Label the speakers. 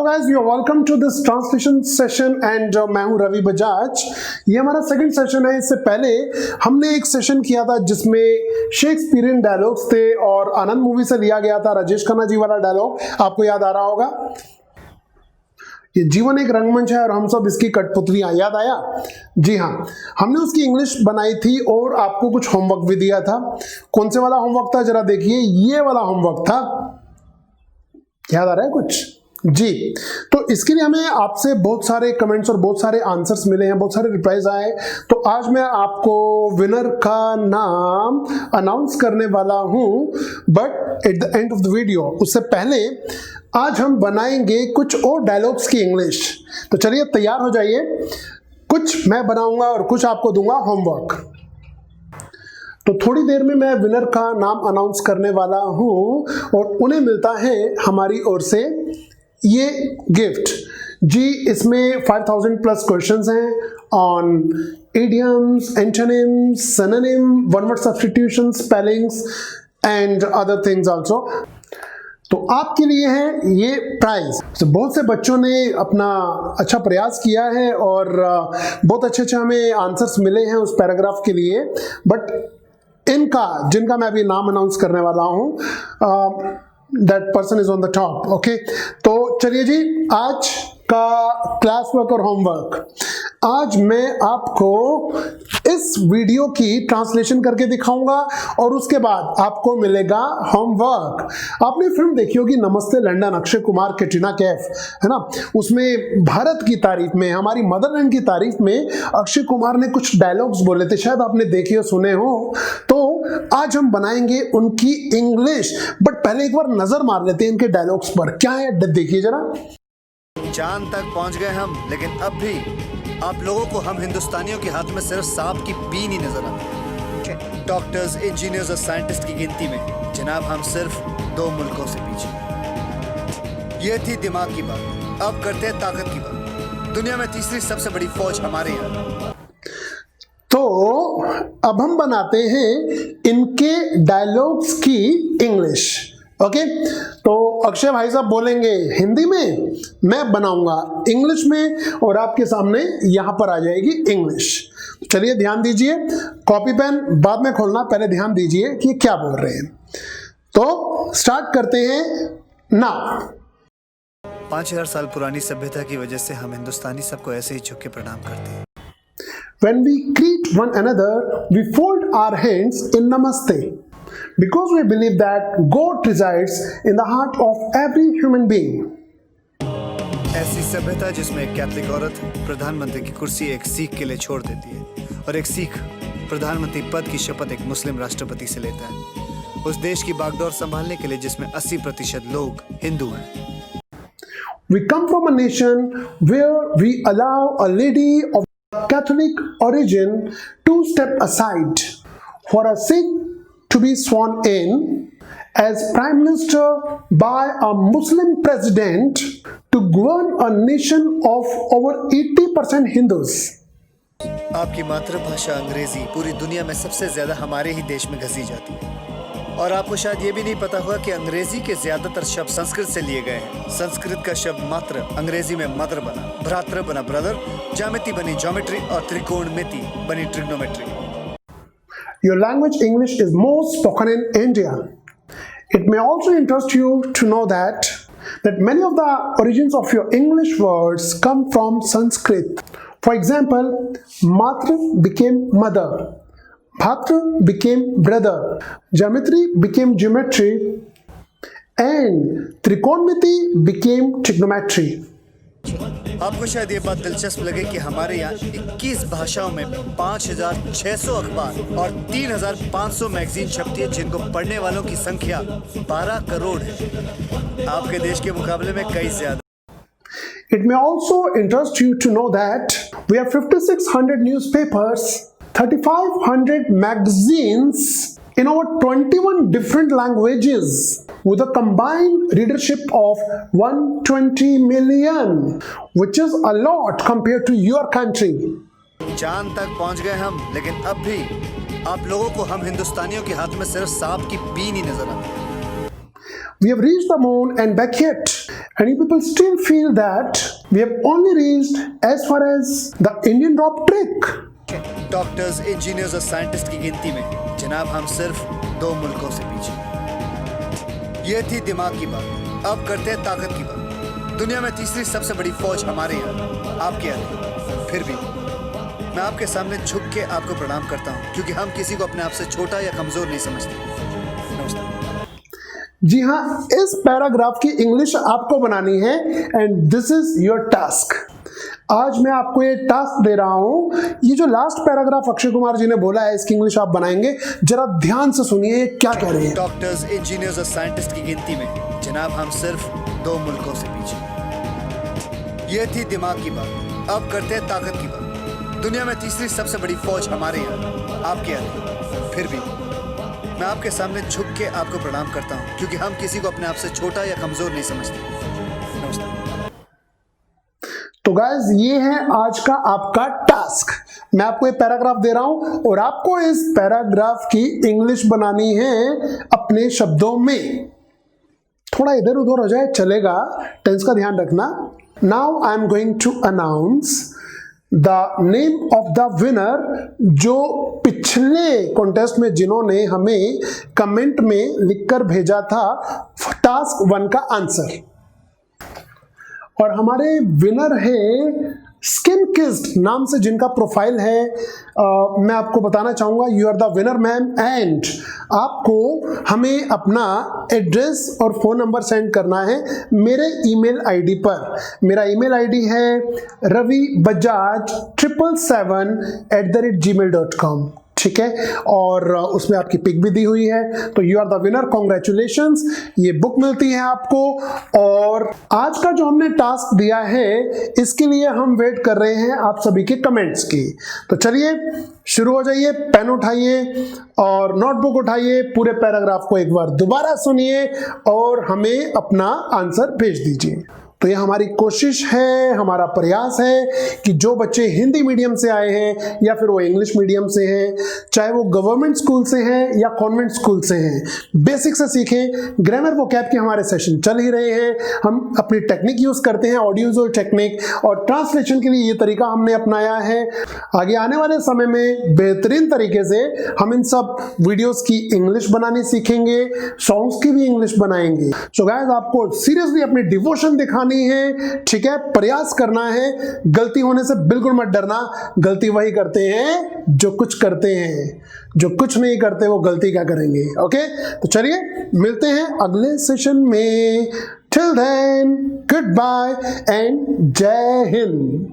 Speaker 1: guys, you are welcome to this translation session and मैं हूं रवि बजाज। ये हमारा सेकंड सेशन है। इससे पहले हमने एक सेशन किया था जिसमें शेक्सपियरियन डायलॉग्स थे और आनंद मूवी से लिया गया था राजेश खन्ना जी वाला डायलॉग, आपको याद आ रहा होगा। ये जीवन एक रंगमंच है और हम सब इसकी कठपुतलियां, याद आया? जी हाँ, हमने उसकी इंग्लिश बनाई थी और आपको कुछ होमवर्क भी दिया था। कौन से वाला होमवर्क था जरा देखिए, ये वाला होमवर्क था, याद आ रहा है कुछ? जी, तो इसके लिए हमें आपसे बहुत सारे कमेंट्स और बहुत सारे आंसर्स मिले हैं, बहुत सारे रिप्लाईज आए। तो आज मैं आपको विनर का नाम अनाउंस करने वाला हूं, but at the end of the video, उससे पहले आज हम बनाएंगे कुछ और डायलॉग्स की इंग्लिश। तो चलिए तैयार हो जाइए, कुछ मैं बनाऊंगा और कुछ आपको दूंगा होमवर्क। तो थोड़ी देर में मैं विनर का नाम अनाउंस करने वाला हूं और उन्हें मिलता है हमारी ओर से ये गिफ्ट। जी, इसमें 5000 प्लस क्वेश्चंस हैं on idioms, antonyms, synonym, one word substitution, spellings and other things also. तो आपके लिए है ये प्राइज। तो बहुत से बच्चों ने अपना अच्छा प्रयास किया है और बहुत अच्छे हमें आंसर्स मिले हैं उस पैराग्राफ के लिए, बट जिनका मैं अभी नाम अनाउंस करने वाला हूं, that person is on the top. Okay, तो चलिए जी, आज का क्लास वर्क और होमवर्क, आज मैं आपको इस वीडियो की ट्रांसलेशन करके दिखाऊंगा और उसके बाद आपको मिलेगा होमवर्क। आपने फिल्म देखी होगी नमस्ते लंदन, अक्षय कुमार, कैटरीना कैफ, है ना? उसमें भारत की तारीफ में, हमारी मदरलैंड की तारीफ में अक्षय कुमार ने कुछ डायलॉग्स बोले थे, शायद आपने देखे हो, सुने हो। तो आज हम बनाएंगे उनकी इंग्लिश, बट पहले एक बार नजर मार लेते हैं इनके डायलॉग्स पर। क्या है देखिए जरा।
Speaker 2: चांद तक पहुंच गए हम, लेकिन अब भी आप लोगों को हम हिंदुस्तानियों के हाथ में सिर्फ सांप की बीन ही नजर आती। डॉक्टर्स, इंजीनियर्स और साइंटिस्ट की गिनती में जनाब हम सिर्फ 2 मुल्कों से पीछे। ये थी दिमाग की बात, अब करते हैं ताकत की बात। दुनिया में तीसरी सबसे बड़ी फौज हमारे यहाँ।
Speaker 1: तो अब हम बनाते हैं इनके डायलॉग्स की इंग्लिश। ओके, तो अक्षय भाई साहब बोलेंगे हिंदी में, मैं बनाऊंगा इंग्लिश में और आपके सामने यहां पर आ जाएगी इंग्लिश। चलिए ध्यान दीजिए, कॉपी पेन बाद में खोलना, पहले ध्यान दीजिए कि क्या बोल रहे हैं। तो स्टार्ट करते हैं नाउ।
Speaker 2: 5000 साल पुरानी सभ्यता की वजह से हम हिंदुस्तानी सबको ऐसे ही झुक के प्रणाम करते हैं।
Speaker 1: When we greet one another, we fold our hands in namaste, because we believe that God resides in the heart of every human being.
Speaker 2: ऐसी सभ्यता जिसमें एक कैथलिक औरत प्रधानमंत्री की कुर्सी एक सिख के लिए छोड़ देती है और एक सिख प्रधानमंत्री पद की शपथ एक मुस्लिम राष्ट्रपति से लेता है, उस देश की बागडोर संभालने के लिए जिसमें 80% लोग हिंदू हैं।
Speaker 1: We come from a nation where we allow a lady of Catholic origin to step aside for a Sikh to be sworn in as Prime Minister by a Muslim president to govern a nation of over 80% Hindus.
Speaker 2: आपकी मातृभाषा अंग्रेजी पूरी दुनिया में सबसे ज्यादा हमारे ही देश में घसी जाती है, और आपको शायद ये भी नहीं पता होगा कि अंग्रेजी के ज्यादातर शब्द संस्कृत से लिए गए हैं। संस्कृत का शब्द मात्र अंग्रेजी में मदर बना, भ्रातृ बना ब्रदर, ज्यामिति बनी ज्योमेट्री और त्रिकोणमिति बनी trigonometry.
Speaker 1: Your language English is most spoken in India. It may also interest you to know that many of the origins of your English words come from Sanskrit. For example, matra became mother, bhatra became brother, geometry became geometry, and trigonometry became trigonometry.
Speaker 2: आपको शायद ये बात दिलचस्प लगे कि हमारे यहाँ 21 भाषाओं में 5600 अखबार और 3500 मैगजीन छपती है, जिनको पढ़ने वालों की संख्या 12 करोड़ है। आपके देश के मुकाबले में कई ज्यादा।
Speaker 1: It may also interest you to know that we have 5600 newspapers, 3500 magazines in over 21 different languages with a combined readership of 120 million, which is a lot compared to your country.
Speaker 2: चांद तक पहुंच गए हम, लेकिन अब भी आप लोगों को हम हिंदुस्तानियों के हाथ में सिर्फ सांप की बीन ही नजर आती है।
Speaker 1: We have reached the moon and back yet, and you people still feel that we have only reached as far as the Indian drop trick.
Speaker 2: Doctors, engineers और साइंटिस्ट की गिनती में जनाब हम सिर्फ 2 मुल्कों से पीछे। ये थी दिमाग की बात, अब करते हैं ताकत की बात। दुनिया में तीसरी सबसे बड़ी फौज हमारे यहाँ, आपके यहाँ। फिर भी मैं आपके सामने झुक के आपको प्रणाम करता हूँ, क्योंकि हम किसी को अपने आप से छोटा या कमजोर नहीं समझते। नमस्ते।
Speaker 1: जी हाँ, इस पैराग्राफ की इंग्लिश आपको बनानी है and this is your task. आज मैं आपको ये टास्क दे रहा हूं। ये जो लास्ट पैराग्राफ अक्षय कुमार जी ने बोला है, इसकी इंग्लिश आप बनाएंगे। जरा ध्यान से सुनिए ये क्या कह रहे हैं।
Speaker 2: डॉक्टर्स, इंजीनियर्स और साइंटिस्ट की गिनती में जनाब हम सिर्फ 2 मुल्कों से पीछे। ये थी दिमाग की बात, अब करते हैं ताकत की बात। दुनिया में तीसरी सबसे बड़ी फौज हमारे यहाँ, आपके यहाँ। फिर भी मैं आपके सामने झुक के आपको प्रणाम करता हूँ, क्योंकि हम किसी को अपने आप से छोटा या कमजोर नहीं समझते। नमस्ते।
Speaker 1: तो गाइस, ये है आज का आपका टास्क। मैं आपको एक पैराग्राफ दे रहा हूं और आपको इस पैराग्राफ की इंग्लिश बनानी है अपने शब्दों में। थोड़ा इधर उधर हो जाए चलेगा, टेंस का ध्यान रखना। Now I am going to announce the name of the winner, जो पिछले कॉन्टेस्ट में जिन्होंने हमें कमेंट में लिखकर भेजा था टास्क 1 का आंसर। और हमारे विनर है स्किन किस्ड नाम से, जिनका प्रोफाइल है। मैं आपको बताना चाहूंगा, you are the winner ma'am, and आपको हमें अपना एड्रेस और फोन नंबर सेंड करना है मेरे ईमेल आईडी पर। मेरा ईमेल आईडी है ravibajaj777@gmail.com। ठीक है, और उसमें आपकी पिक भी दी हुई है। तो you are the winner, congratulations. ये बुक मिलती है आपको। और आज का जो हमने टास्क दिया है, इसके लिए हम वेट कर रहे हैं आप सभी के कमेंट्स की। तो चलिए शुरू हो जाइए, पेन उठाइए और नोटबुक उठाइए, पूरे पैराग्राफ को एक बार दोबारा सुनिए और हमें अपना आंसर भेज दीजिए। तो ये हमारी कोशिश है, हमारा प्रयास है कि जो बच्चे हिंदी मीडियम से आए हैं या फिर वो इंग्लिश मीडियम से हैं, चाहे वो गवर्नमेंट स्कूल से हैं या कॉन्वेंट स्कूल से हैं, बेसिक से सीखें। ग्रामर वोकैब के हमारे सेशन चल ही रहे हैं। हम अपनी टेक्निक यूज करते हैं, ऑडियो विजुअल टेक्निक, और ट्रांसलेशन के लिए ये तरीका हमने अपनाया है। आगे आने वाले समय में बेहतरीन तरीके से हम इन सब वीडियोस की इंग्लिश बनानी सीखेंगे, सॉन्ग्स की भी इंग्लिश बनाएंगे। सो गाइस, आपको सीरियसली अपनी डिवोशन दिखानी है, ठीक है, प्रयास करना है। गलती होने से बिल्कुल मत डरना। गलती वही करते हैं जो कुछ करते हैं, जो कुछ नहीं करते वो गलती क्या करेंगे। ओके, तो चलिए मिलते हैं अगले सेशन में। Till then, goodbye and जय हिंद।